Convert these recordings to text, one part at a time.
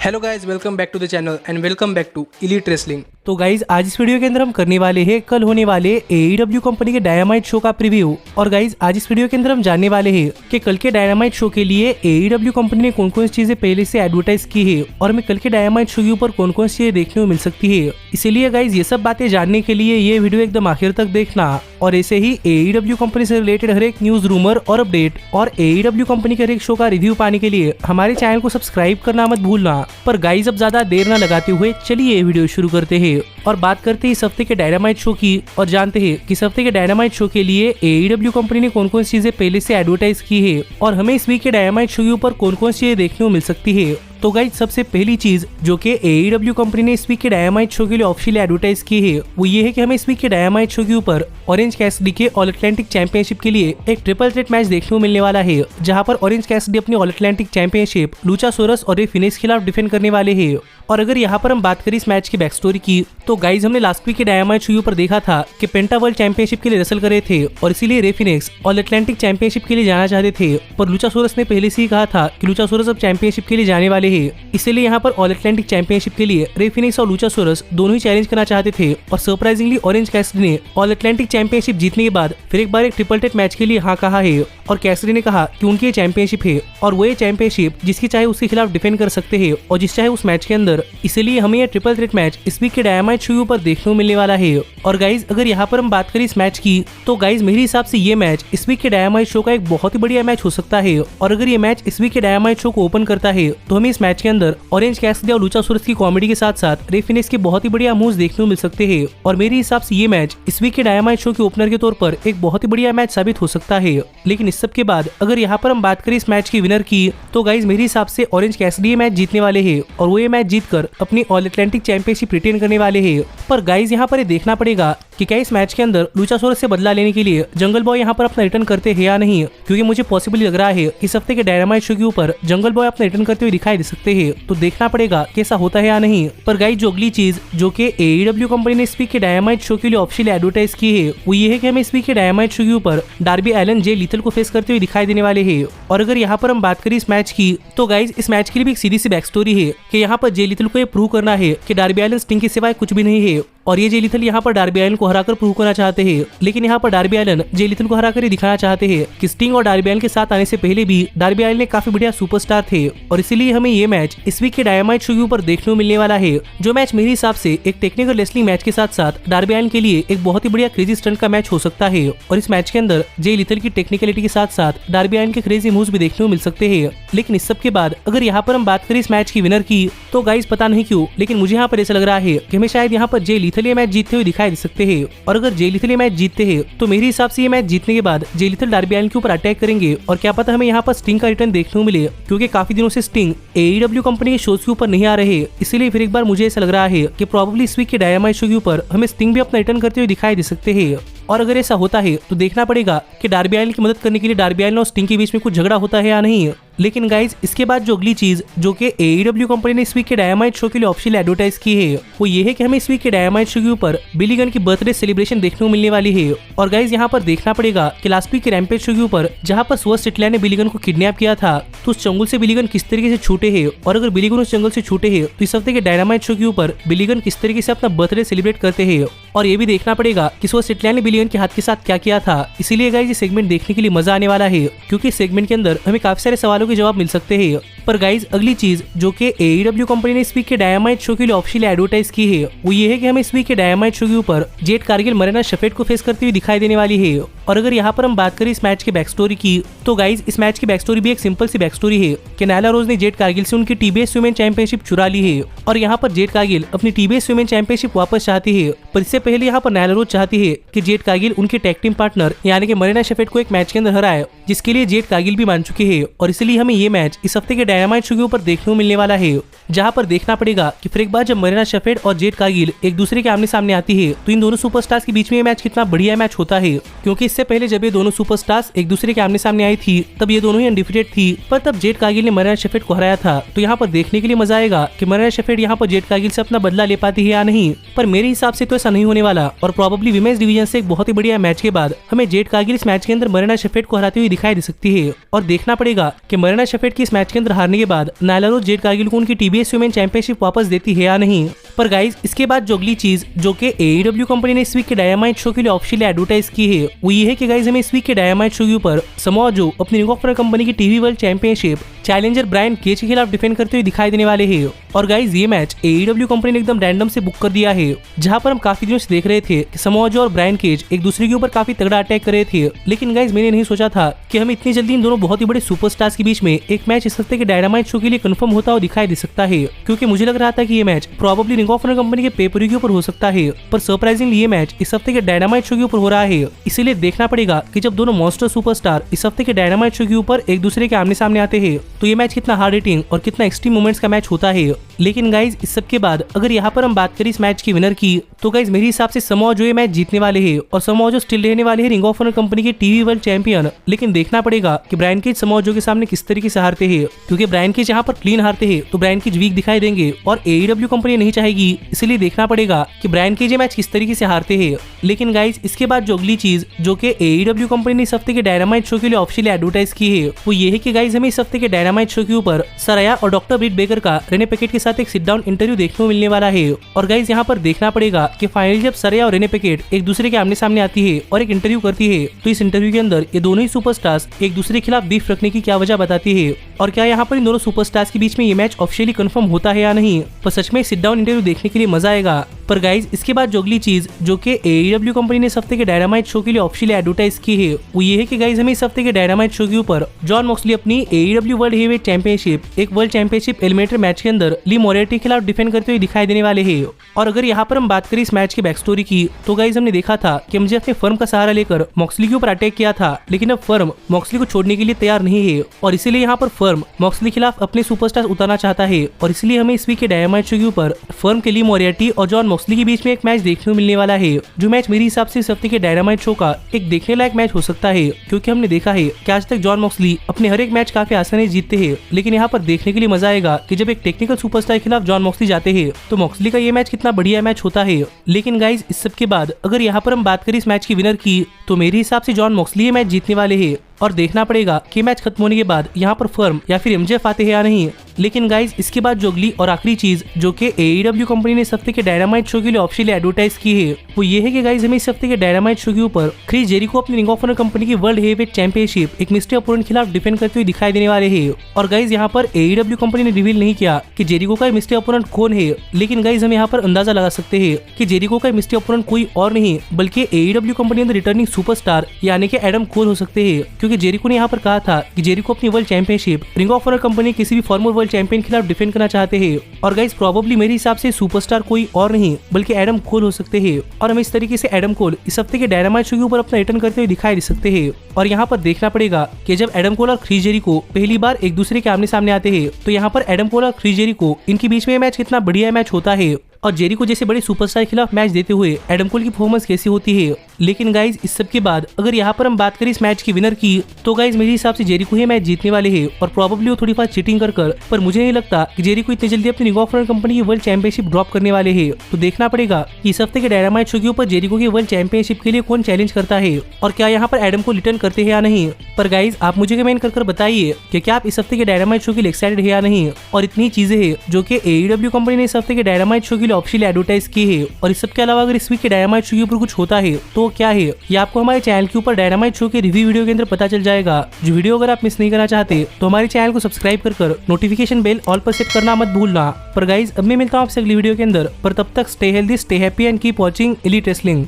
Hello guys, welcome back to the channel and welcome back to elite wrestling. तो guys आज इस video के अंदर हम करने वाले हैं कल होने वाले AEW कंपनी के डायनामाइट शो का प्रीव्यू। और गाइज आज इस वीडियो के अंदर हम जानने वाले हैं कि कल के डायनामाइट शो के लिए AEW कंपनी ने कौन कौन सी चीजें पहले से एडवर्टाइज की है और हमें कल के डायनामाइट शो के ऊपर कौन कौन सी चीजें देखने को मिल सकती है। इसीलिए गाइज ये सब बातें जानने के लिए ये वीडियो एकदम आखिर तक देखना और ऐसे ही AEW कंपनी से रिलेटेड हर एक न्यूज, रूमर और अपडेट और AEW कंपनी के हर एक शो का रिव्यू पाने के लिए हमारे चैनल को सब्सक्राइब करना मत भूलना। पर गाइज अब ज्यादा देर न लगाते हुए चलिए ये वीडियो शुरू करते हैं और बात करते हैं इस हफ्ते के डायनामाइट शो की और जानते हैं कि इस हफ्ते के डायनामाइट शो के लिए AEW कंपनी ने कौन कौन सी चीजें पहले से एडवर्टाइज की है और हमें इस वीक के डायनामाइट शो के ऊपर कौन कौन सी चीजें देखने को मिल सकती है। तो गाइज सबसे पहली चीज जो कि AEW कंपनी ने इस वीक के डायनामाइट शो के लिए ऑफिशियली एडवर्टाइज की है वो ये है कि हमें इस वीक के डायनामाइट शो के ऊपर ऑरेंज कैसिडी के ऑल अटलांटिक चैंपियनशिप के लिए एक ट्रिपल थ्रेट मैच देखने को मिलने वाला है, जहां पर ऑरेंज कैसिडी अपनी ऑल अटलांटिक चैंपियनशिप लुचासोरस और रे फिनिक्स के खिलाफ डिफेंड करने वाले हैं। और अगर यहाँ पर हम बात करें इस मैच की बैक स्टोरी की तो गाइज हमने लास्ट वीक के डायनामाइट शो पर देखा था कि पेंटा वर्ल्ड चैंपियनशिप के लिए रेसल कर रहे थे और इसीलिए रे फिनिक्स ऑल अटलांटिक चैंपियनशिप के लिए जाना चाहते थे, पर लुचासोरस ने पहले से ही कहा था कि लुचासोरस अब चैंपियनशिप के लिए जाने वाले हैं। इसीलिए यहाँ पर ऑल अटलांटिक चैंपियनशिप के लिए रे फिनिक्स और लुचासोरस दोनों ही चैलेंज करना चाहते थे और सरप्राइजिंगली ऑरेंज कैसिडी ने ऑल अटलांटिक चैंपियनशिप जीतने के बाद फिर एक बार एक ट्रिपल थ्रेट मैच के लिए हाँ कहा है और कैसिडी ने कहा कि उनकी चैंपियनशिप है और वो ये चैंपियनशिप जिसकी चाहे उसके खिलाफ डिफेंड कर सकते हैं और जिस चाहे उस मैच के अंदर। इसीलिए हमें यह ट्रिपल थ्रेट मैच इस वीक के डायनामाइट शो पर देखने को मिलने वाला है। और गाइज अगर यहाँ पर हम बात करें इस मैच की तो गाइज मेरे हिसाब से ये मैच इस वीक के डायनामाइट शो का एक बहुत ही बढ़िया मैच हो सकता है। और अगर ये मैच इस वीक के डायनामाइट शो को ओपन करता है तो हमें इस मैच के अंदर ऑरेंज कैसिडी और लुचासोरस की कॉमेडी के साथ साथ रे फिनिक्स के बहुत ही बढ़िया मूव्स देखने को मिल सकते हैं। और मेरे हिसाब से ये मैच इस वीक के डायनामाइट शो के ओपनर के तौर पर एक बहुत ही बढ़िया मैच साबित हो सकता है। लेकिन इस सब के बाद अगर यहाँ पर हम बात करें इस मैच की विनर की तो गाइज मेरे हिसाब से ऑरेंज कैसिडी ये मैच जीतने वाले हैं और वो ये मैच जीतकर अपनी ऑल अटलांटिक चैंपियनशिप रिटेन करने वाले हैं। पर गाइज यहाँ पर ये देखना पड़ेगा कि क्या इस मैच के अंदर लुचासोरस से बदला लेने के लिए जंगल बॉय यहाँ पर अपना रिटर्न करते हैं या नहीं, क्योंकि मुझे पॉसिबली लग रहा है इस हफ्ते के डायनामाइट शो के ऊपर जंगल बॉय अपना रिटर्न करते हुए दिखाई दे सकते हैं। तो देखना पड़ेगा कैसा होता है या नहीं। पर गाइज जो अगली चीज जो कि AEW कंपनी ने इस वीक के डायनामाइट शो के लिए ऑफिशियली एडवर्टाइज की है वो ये है कि हमें इस वीक के डायनामाइट शो के ऊपर डार्बी एलन जे लीथल को फेस करते हुए दिखाई देने वाले हैं। और अगर यहाँ पर हम बात करें इस मैच की तो गाइज इस मैच के लिए भी एक सीधी सी बैक स्टोरी है कि यहाँ पर जे लीथल को ये प्रूव करना है कि डार्बी एलन स्टिंग के सिवाय कुछ भी नहीं है और ये जे लीथल यहाँ पर डार्बी एलन को हराकर प्रूव करना चाहते हैं। लेकिन यहाँ पर डार्बी एलन जे लीथल को हराकर ही दिखाना चाहते हैं कि स्टिंग और डार्बी एलन के साथ आने से पहले भी डार्बी एलन काफी बढ़िया सुपरस्टार थे और इसीलिए हमें ये मैच इस वीक के डायनामाइट शो के ऊपर देखने को मिलने वाला है, जो मैच मेरे हिसाब से एक टेक्निकल रेसलिंग मैच के साथ साथ डार्बी एलन के लिए एक बहुत ही बढ़िया क्रेजी स्टंट का मैच हो सकता है। और इस मैच के अंदर जे लीथल की टेक्निकलिटी के साथ साथ डार्बी एलन के क्रेजी मूव्स भी देखने को मिल सकते हैं। लेकिन इस सब के बाद अगर यहाँ पर हम बात करें इस मैच की विनर की तो गाइज पता नहीं क्यों लेकिन मुझे यहाँ पर ऐसा लग रहा है कि हमें शायद यहाँ पर जे लीथल ये मैच जीतते हुए दिखाई दे सकते हैं। और अगर जे लीथल ये मैच जीतते हैं तो मेरे हिसाब से ये मैच जीतने के बाद जे लीथल डार्बी एलन के ऊपर अटैक करेंगे और क्या पता हमें यहाँ पर स्टिंग का रिटर्न देखने को मिले, क्योंकि काफी दिनों से स्टिंग AEW कंपनी के शोज के ऊपर नहीं आ रहे। इसीलिए फिर एक बार मुझे ऐसा लग रहा है कि प्रोबेबली इस वीक के डायनामाइट शो के ऊपर हमें स्टिंग भी अपना रिटर्न करते हुए दिखाई दे सकते हैं। और अगर ऐसा होता है तो देखना पड़ेगा कि डार्बी एलन की मदद करने के लिए डार्बी एलन और स्टिंग के बीच में कुछ झगड़ा होता है या नहीं। लेकिन गाइज इसके बाद जो अगली चीज जो कि AEW कंपनी ने इस वीक के डायनामाइट शो के लिए ऑफिशियल एडवर्टाइज की है वो ये है कि हमें इस वीक के डायनामाइट शो के ऊपर बिली गन की बर्थडे सेलिब्रेशन देखने को मिलने वाली है। और गाइज यहाँ पर देखना पड़ेगा कि लास्ट वीक के रैम्पेज शो के ऊपर जहाँ पर सुअर सिटलैंड ने बिली गन को किडनैप किया था तो उस जंगल से बिली गन किस तरीके से छूटे हैं और अगर बिली गन उस जंगल से छूटे हैं तो इस हफ्ते के डायनामाइट शो के ऊपर बिली गन किस तरीके से अपना बर्थडे सेलिब्रेट करते हैं। और ये भी देखना पड़ेगा कि सुअर सिटलैंड ने बिली गन के हाथ के साथ क्या किया था। इसीलिए गाइज ये सेगमेंट देखने के लिए मजा आने वाला है, क्योंकि इस सेगमेंट के अंदर हमें काफी सारे सवालों के जवाब मिल सकते हैं। पर गाइज अगली चीज जो कि AEW कंपनी ने इस वीक के डायनामाइट शो के लिए ऑफिशियली एडवर्टाइज की है वो ये है कि हमें इस वीक के डायनामाइट शो के ऊपर जेड कारगिल मरीना शेफर्ड को फेस करते हुए दिखाई देने वाली है। और अगर यहाँ पर हम बात करें इस मैच के बैक स्टोरी की तो गाइज इस मैच की बैक स्टोरी भी एक सिंपल सी बैक स्टोरी है कि नायला रोज ने जेड कारगिल से उनकी TBS वुमेन चैंपियनशिप चुरा ली है और यहाँ पर जेड कारगिल अपनी TBS वुमेन चैंपियनशिप वापस चाहती है। पर इससे पहले यहाँ पर नायला रोज चाहती है कि जेड कारगिल उनके टैग टीम पार्टनर यानी कि मरीना शेफर्ड को एक मैच के अंदर हराए, जिसके लिए जेड कारगिल भी मान चुकी है। और इसलिए हमें ये मैच इस हफ्ते के डायनामाइट शो के ऊपर देखने को मिलने वाला है, जहां पर देखना पड़ेगा कि फिर एक बार जब मरीना शेफर्ड और जेड कारगिल एक दूसरे के आमने सामने आती है तो इन दोनों सुपरस्टार्स के बीच में ये मैच कितना बढ़िया मैच होता है। क्योंकि इससे पहले जब ये दोनों सुपरस्टार्स एक दूसरे के आमने सामने आई थी तब ये दोनों ही अनडिफिटेड थी, पर तब जेड कारगिल ने मरीना शेफर्ड को हराया था। तो यहाँ पर देखने के लिए मजा आएगा कि मरीना शेफर्ड यहाँ पर जेड कारगिल से अपना बदला ले पाती है या नहीं। पर मेरे हिसाब से तो ऐसा नहीं होने वाला और प्रोबेबली विमेंस डिवीजन से एक बहुत ही बढ़िया मैच के बाद हमें जेड कारगिल इस मैच के अंदर मरीना शेफर्ड को हराती हुई दिखाई दे सकती है। और देखना पड़ेगा कि मरीना शेफर्ड की इस मैच के अंदर हारने के बाद नायला रोज जेड कारगिल को उनकी TBS वुमेन चैंपियनशिप वापस देती है या नहीं। पर गाइज इसके बाद जो अगली चीज जो कि AEW कंपनी ने इस वीक के डायनामाइट शो के लिए ऑफिशियली एडवर्टाइज की है वो ये है कि गाइज हमें इस वीक के डायनामाइट शो के ऊपर समोआ जो अपनी रिंग ऑफ ऑनर कंपनी की TV world championship challenger Brian Cage के खिलाफ डिफेंड करते हुए दिखाई देने वाले हैं। और गाइज ये मैच AEW कंपनी ने एकदम रैंडम से बुक कर दिया है, जहां पर हम काफी दिनों से देख रहे थे कि समोआ जो और ब्रायन केज एक दूसरे के ऊपर काफी तगड़ा अटैक कर रहे थे। लेकिन गाइज मैंने नहीं सोचा था कि हम इतनी जल्दी इन दोनों बहुत ही बड़े सुपरस्टार्स के बीच में एक मैच इस हफ्ते के डायनामाइट शो के लिए कंफर्म होता हुआ दिखाई दे सकता है, क्योंकि मुझे लग रहा था कि ये match probably Ring of Honor company के पेपर के ऊपर हो सकता है। पर सरप्राइजिंगली ये मैच इस हफ्ते के डायनामाइट शो के ऊपर हो रहा है, इसीलिए देखना पड़ेगा कि जब दोनों मॉन्स्टर सुपरस्टार इस हफ्ते के डायनामाइट शो के ऊपर एक दूसरे के आमने सामने आते हैं तो ये मैच कितना हार्ड हिटिंग और कितना एक्सट्रीम मोमेंट्स का मैच होता है। लेकिन गाइज इस सब के बाद अगर यहाँ पर हम बात करें इस मैच की विनर की तो गाइज मेरे हिसाब से समोआ जो ये मैच जीतने वाले हैं और समोआ जो स्टिल रहने वाले हैं रिंग ऑफ ऑनर कंपनी के टीवी वर्ल्ड चैंपियन। लेकिन देखना पड़ेगा कि ब्रायन केज समोआ जो के सामने किस तरीके से हारते हैं, क्योंकि ब्रायन केज यहाँ पर क्लीन हारते हैं तो ब्रायन केज वीक दिखाई देंगे और AEW कंपनी नहीं चाहेगी, इसलिए देखना पड़ेगा कि ब्रायन केज ये मैच किस तरीके से हारते हैं। लेकिन गाइज इसके बाद जो अगली चीज जो कि AEW कंपनी ने इस हफ्ते के डायनामाइट शो के लिए ऑफिशियली एडवर्टाइज की है वो ये है कि गाइज हमें इस हफ्ते के डायनामाइट शो के ऊपर सरया और डॉक्टर ब्रिट बेकर का रेने पैकेट के साथ एक सिट डाउन इंटरव्यू देखने को मिलने वाला है। और गाइज यहाँ पर देखना पड़ेगा कि फाइनली जब सरया और रेने पैकेट एक दूसरे के आमने सामने आती है और एक इंटरव्यू करती है तो इस इंटरव्यू के अंदर ये दोनों ही सुपरस्टार्स एक दूसरे के खिलाफ बीफ रखने की क्या वजह बताती है और क्या यहाँ पर इन दोनों सुपरस्टार्स के बीच में ये मैच ऑफिशियली कंफर्म होता है या नहीं। पर सच में सिट डाउन इंटरव्यू देखने के लिए मजा आएगा। पर गाइज इसके बाद जो अगली चीज जो कि AEW कंपनी ने इस हफ्ते के डायनामाइट शो के लिए ऑफिशियली एडवर्टाइज की है वो ये है कि गाइज हमें इस हफ्ते के डायनामाइट शो के ऊपर जॉन मॉक्सली अपनी AEW वर्ल्ड हेवीवेट चैंपियनशिप एक वर्ल्ड चैंपियनशिप एलिमिनेटर मैच के अंदर ली मोरियार्टी के खिलाफ डिफेंड करते हुए दिखाई देने वाले हैं। और अगर यहाँ पर हम बात करें इस मैच की बैक स्टोरी की तो गाइज हमने देखा था कि मुझे अपने फर्म का सहारा लेकर मॉक्सली के ऊपर अटैक किया था, लेकिन अब फर्म मॉक्सली को छोड़ने के लिए तैयार नहीं है और इसीलिए यहाँ पर फर्म मॉक्सली के खिलाफ अपने सुपरस्टार उतारना चाहता है। और इसलिए हमें इस वीक के डायनामाइट शो के ऊपर फर्म के ली मोरियार्टी और जॉन मॉक्सली के बीच में एक मैच देखने को मिलने वाला है, जो मैच मेरे हिसाब से इस हफ्ते के डायनामाइट शो का एक देखने लायक मैच हो सकता है, क्योंकि हमने देखा है कि आज तक जॉन मॉक्सली अपने हर एक मैच काफी आसानी से जीतते हैं। लेकिन यहाँ पर देखने के लिए मजा आएगा कि जब एक टेक्निकल सुपरस्टार के खिलाफ जॉन मॉक्सली जाते हैं तो मॉक्सली का ये मैच कितना बढ़िया मैच होता है। लेकिन गाइज इस सब के बाद अगर यहाँ पर हम बात करें इस मैच की विनर की तो मेरे हिसाब से जॉन मॉक्सली ये मैच जीतने वाले हैं। और देखना पड़ेगा कि मैच खत्म होने के बाद यहाँ पर फर्म या फिर MJF आते हैं या नहीं। लेकिन गाइज इसके बाद जो अगली और आखिरी चीज जो कि AEW कंपनी ने इस हफ्ते के डायनामाइट शो के लिए ऑफिशियली एडवर्टाइज की है वो ये है कि गाइज हमें इस हफ्ते के डायनामाइट शो के ऊपर क्रिस जेरिको अपनी रिंग ऑफ ऑनर कंपनी की वर्ल्ड हेवीवेट चैंपियनशिप एक मिस्ट्री अपोनेंट खिलाफ डिफेंड करते हुए दिखाई देने वाले हैं। और गाइज यहाँ पर AEW कंपनी ने रिवील नहीं किया कि जेरिको का मिस्ट्री अपोनेंट कौन है, लेकिन गाइज हम यहाँ पर अंदाजा लगा सकते हैं कि जेरिको का मिस्ट्री अपोनेंट कोई और नहीं बल्कि AEW कंपनी अंदर रिटर्निंग सुपरस्टार यानी कि एडम कोल हो सकते हैं, क्योंकि जेरिको ने यहाँ पर कहा था कि जेरिको अपनी world championship Ring of Honor company किसी भी फॉर्मर वर्ल्ड चैंपियन के खिलाफ डिफेंड करना चाहते हैं। और गाइस प्रोबेबली मेरे हिसाब से सुपरस्टार कोई और नहीं बल्कि एडम कोल हो सकते हैं और हम इस तरीके से एडम कोल इस हफ्ते के डायनामाइट शो के ऊपर अपना रिटर्न करते हुए दिखाई दे सकते हैं। और यहाँ पर देखना पड़ेगा कि जब एडम कोल और क्रिस जेरिको पहली बार एक दूसरे के आमने सामने आते हैं तो यहाँ पर एडम कोल और क्रिस जेरिको इनके बीच में मैच कितना बढ़िया मैच होता है और जेरिको जैसे बड़े सुपरस्टार के खिलाफ मैच देते हुए एडम कोल की परफॉर्मेंस कैसी होती है। लेकिन गाइज इस सब के बाद अगर यहाँ पर हम बात करें इस मैच की विनर की तो गाइज मेरे हिसाब से जेरिको ही मैच जीतने वाले हैं और प्रोबेबली वो थोड़ी बार चीटिंग कर पर मुझे नहीं लगता कि जेरिको इतनी जल्दी अपनी रिंग ऑफ ऑनर कंपनी की वर्ल्ड चैंपियनशिप ड्रॉप करने वाले हैं। तो देखना पड़ेगा कि इस हफ्ते के डायनामाइट शो के ऊपर जेरिको की वर्ल्ड चैंपियनशिप के लिए कौन चैलेंज करता है और क्या यहाँ पर एडम को रिटर्न करते हैं या नहीं। पर गाइज आप मुझे कमेंट कर बताइए कि क्या आप इस हफ्ते के डायनामाइट शो के लिए एक्साइटेड है या नहीं। और इतनी चीजें हैं जो कि AEW कंपनी ने इस हफ्ते के डायनामाइट शो के लिए ऑफिशियली एडवर्टाइज की है। और इस सब के अलावा अगर इस वीक के डायनामाइट शो के ऊपर कुछ होता है तो क्या है ये आपको हमारे चैनल के ऊपर डायनामाइट शो के रिव्यू वीडियो के अंदर पता चल जाएगा। जो वीडियो अगर आप मिस नहीं करना चाहते तो हमारे चैनल को सब्सक्राइब कर नोटिफिकेशन बेल ऑल पर सेट करना मत भूलना। पर गाइज अब मैं मिलता हूँ आपसे अगली वीडियो के अंदर, पर तब तक stay healthy, stay happy and keep watching elite wrestling.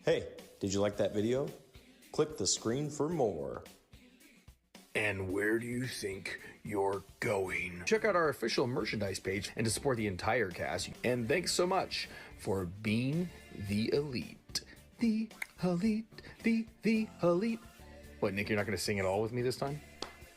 Hey, did you like that video? Click the screen for more. And where do you think you're going? Check out our official merchandise page and to support the entire cast. And thanks so much for being the elite. The elite, the elite. What, Nick, you're not going to sing it all with me this time?